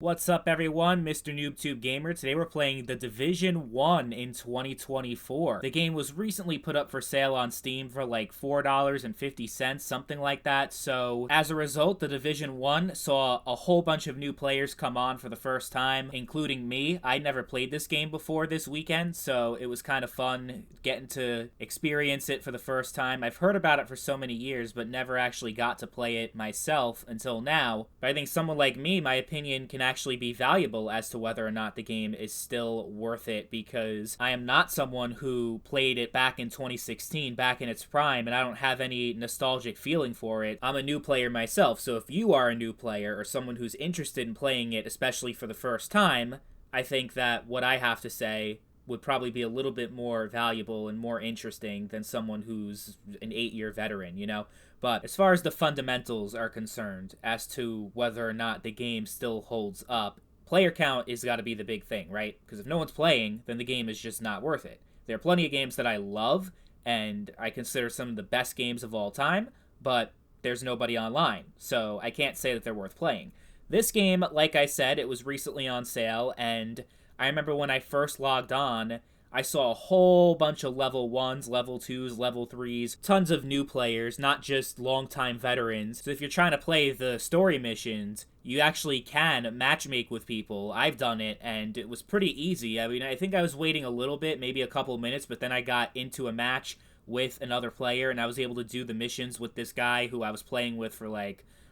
What's up, everyone? Mr. NoobTube Gamer. Today we're playing The Division 1 in 2024. The game was recently put up for sale on Steam for like $4.50, something like that. So as a result, The Division 1 saw a whole bunch of new players come on for the first time, including me. I'd never played this game before this weekend, so it was kind of fun getting to experience it for the first time. I've heard about it for so many years, but never actually got to play it myself until now. But I think someone like me, my opinion can actually be valuable as to whether or not the game is still worth it, because I am not someone who played it back in 2016, back in its prime, and I don't have any nostalgic feeling for it. I'm a new player myself, so if you are a new player or someone who's interested in playing it, especially for the first time, I think that what I have to say would probably be a little bit more valuable and more interesting than someone who's an 8-year veteran, you know? But as far as the fundamentals are concerned, as to whether or not the game still holds up, player count is got to be the big thing, right? Because if no one's playing, then the game is just not worth it. There are plenty of games that I love, and I consider some of the best games of all time, but there's nobody online, so I can't say that they're worth playing. This game, like I said, it was recently on sale, and I remember when I first logged on, I saw a whole bunch of level 1s, level 2s, level 3s, tons of new players, not just longtime veterans. So if you're trying to play the story missions, you actually can matchmake with people. I've done it, and it was pretty easy. I mean, I think I was waiting a little bit, maybe a couple minutes, but then I got into a match with another player, and I was able to do the missions with this guy who I was playing with for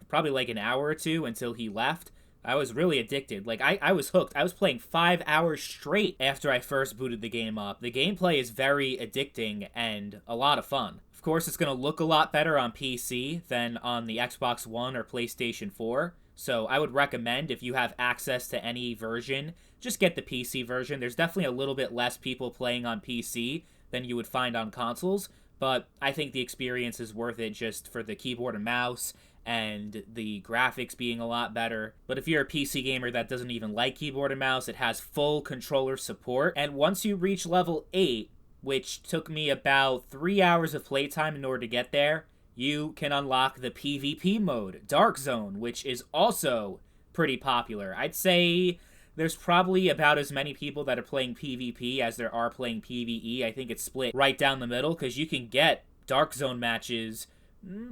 probably like an hour or two until he left. I was really addicted. I was hooked. I was playing 5 hours straight after I first booted the game up. The gameplay is very addicting and a lot of fun. Of course, it's going to look a lot better on PC than on the Xbox One or PlayStation 4. So I would recommend, if you have access to any version, just get the PC version. There's definitely a little bit less people playing on PC than you would find on consoles, but I think the experience is worth it just for the keyboard and mouse and the graphics being a lot better. But if you're a PC gamer that doesn't even like keyboard and mouse, it has full controller support. And once you reach level 8, which took me about 3 hours of playtime in order to get there, you can unlock the PvP mode, Dark Zone, which is also pretty popular. I'd say there's probably about as many people that are playing PvP as there are playing PvE. I think it's split right down the middle, because you can get Dark Zone matches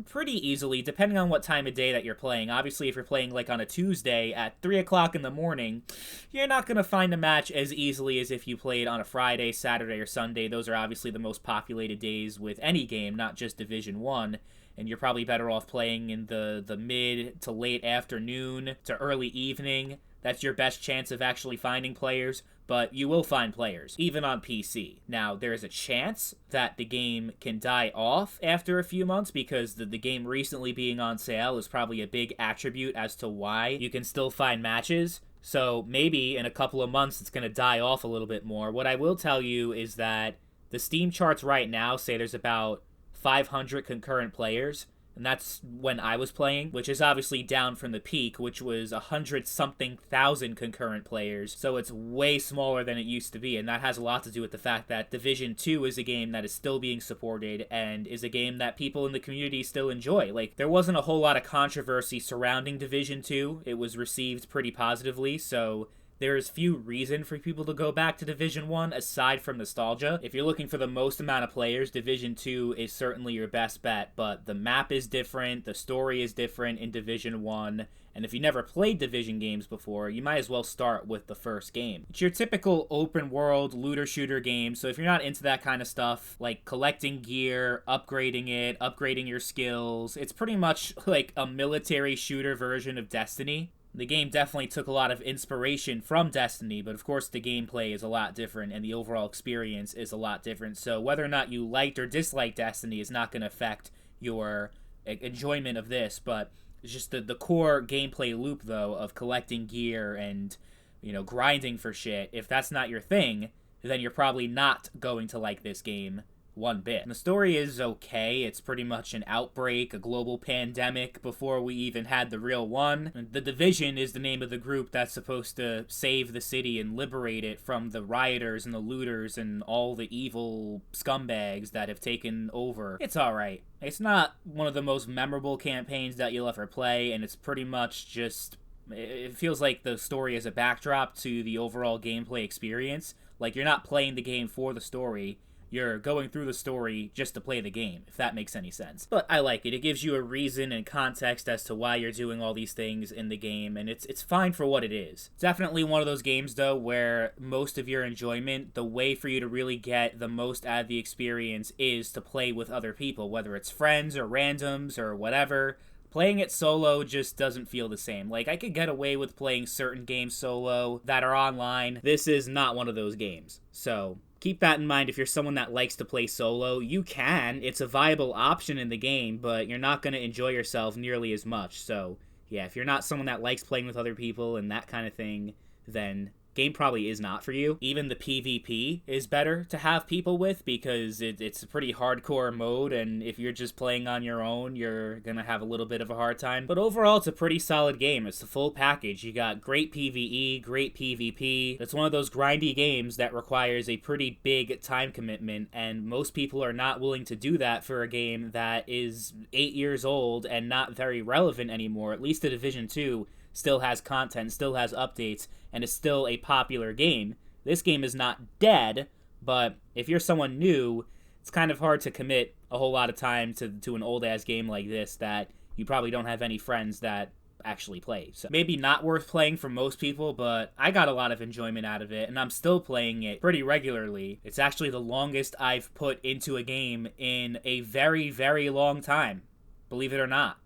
pretty easily, depending on what time of day that you're playing. Obviously, if you're playing like on a Tuesday at 3 o'clock in the morning, you're not going to find a match as easily as if you played on a Friday, Saturday, or Sunday. Those are obviously the most populated days with any game, not just Division 1. And you're probably better off playing in the mid to late afternoon to early evening. That's your best chance of actually finding players, but you will find players, even on PC. Now, there is a chance that the game can die off after a few months, because the game recently being on sale is probably a big attribute as to why you can still find matches. So maybe in a couple of months it's going to die off a little bit more. What I will tell you is that the Steam charts right now say there's about 500 concurrent players, and that's when I was playing, which is obviously down from the peak, which was 100-something thousand concurrent players, so it's way smaller than it used to be, and that has a lot to do with the fact that Division 2 is a game that is still being supported, and is a game that people in the community still enjoy. Like, there wasn't a whole lot of controversy surrounding Division 2, it was received pretty positively, so there's few reason for people to go back to Division 1 aside from nostalgia. If you're looking for the most amount of players, Division 2 is certainly your best bet, but the map is different, the story is different in Division 1, and if you never played Division games before, you might as well start with the first game. It's your typical open world looter shooter game, so if you're not into that kind of stuff, like collecting gear, upgrading it, upgrading your skills, it's pretty much like a military shooter version of Destiny. The game definitely took a lot of inspiration from Destiny, but of course the gameplay is a lot different and the overall experience is a lot different. So whether or not you liked or disliked Destiny is not going to affect your enjoyment of this, but it's just the core gameplay loop, though, of collecting gear and, you know, grinding for shit. If that's not your thing, then you're probably not going to like this game one bit. And the story is okay. It's pretty much an outbreak, a global pandemic before we even had the real one. And the Division is the name of the group that's supposed to save the city and liberate it from the rioters and the looters and all the evil scumbags that have taken over. It's alright. It's not one of the most memorable campaigns that you'll ever play, and it's pretty much just It feels like the story is a backdrop to the overall gameplay experience. Like, you're not playing the game for the story, you're going through the story just to play the game, if that makes any sense. But I like it. It gives you a reason and context as to why you're doing all these things in the game, and it's fine for what it is. Definitely one of those games, though, where most of your enjoyment, the way for you to really get the most out of the experience is to play with other people, whether it's friends or randoms or whatever. Playing it solo just doesn't feel the same. Like, I could get away with playing certain games solo that are online. This is not one of those games. So keep that in mind. If you're someone that likes to play solo, you can. It's a viable option in the game, but you're not going to enjoy yourself nearly as much. So yeah, if you're not someone that likes playing with other people and that kind of thing, then game probably is not for you. Even the PvP is better to have people with because it's a pretty hardcore mode, and if you're just playing on your own, you're gonna have a little bit of a hard time. But overall, it's a pretty solid game. It's the full package. You got great PvE, great PvP. It's one of those grindy games that requires a pretty big time commitment, and most people are not willing to do that for a game that is 8 years old and not very relevant anymore. At least the Division 2 still has content, still has updates, and is still a popular game. This game is not dead, but if you're someone new, it's kind of hard to commit a whole lot of time to an old-ass game like this that you probably don't have any friends that actually play. So maybe not worth playing for most people, but I got a lot of enjoyment out of it, and I'm still playing it pretty regularly. It's actually the longest I've put into a game in a very, very long time, believe it or not.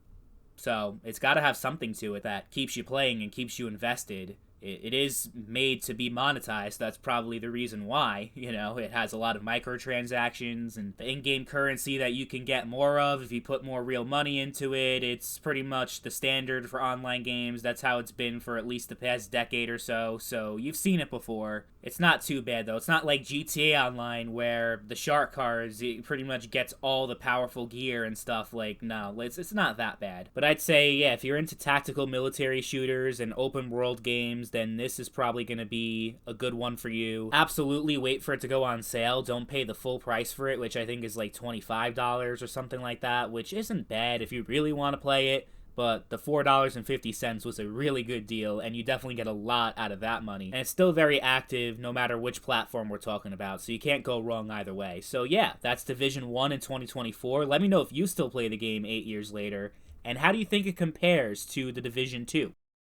So it's got to have something to it that keeps you playing and keeps you invested. It is made to be monetized. That's probably the reason why. You know, it has a lot of microtransactions and the in-game currency that you can get more of if you put more real money into it. It's pretty much the standard for online games. That's how it's been for at least the past decade or so. So you've seen it before. It's not too bad, though. It's not like GTA Online where the shark cars, it pretty much gets all the powerful gear and stuff. Like, no, it's not that bad. But I'd say, yeah, if you're into tactical military shooters and open world games, then this is probably going to be a good one for you. Absolutely wait for it to go on sale. Don't pay the full price for it, which I think is like $25 or something like that, which isn't bad if you really want to play it. But the $4.50 was a really good deal, and you definitely get a lot out of that money. And it's still very active no matter which platform we're talking about, so you can't go wrong either way. So yeah, that's Division 1 in 2024. Let me know if you still play the game 8 years later, and how do you think it compares to the Division 2?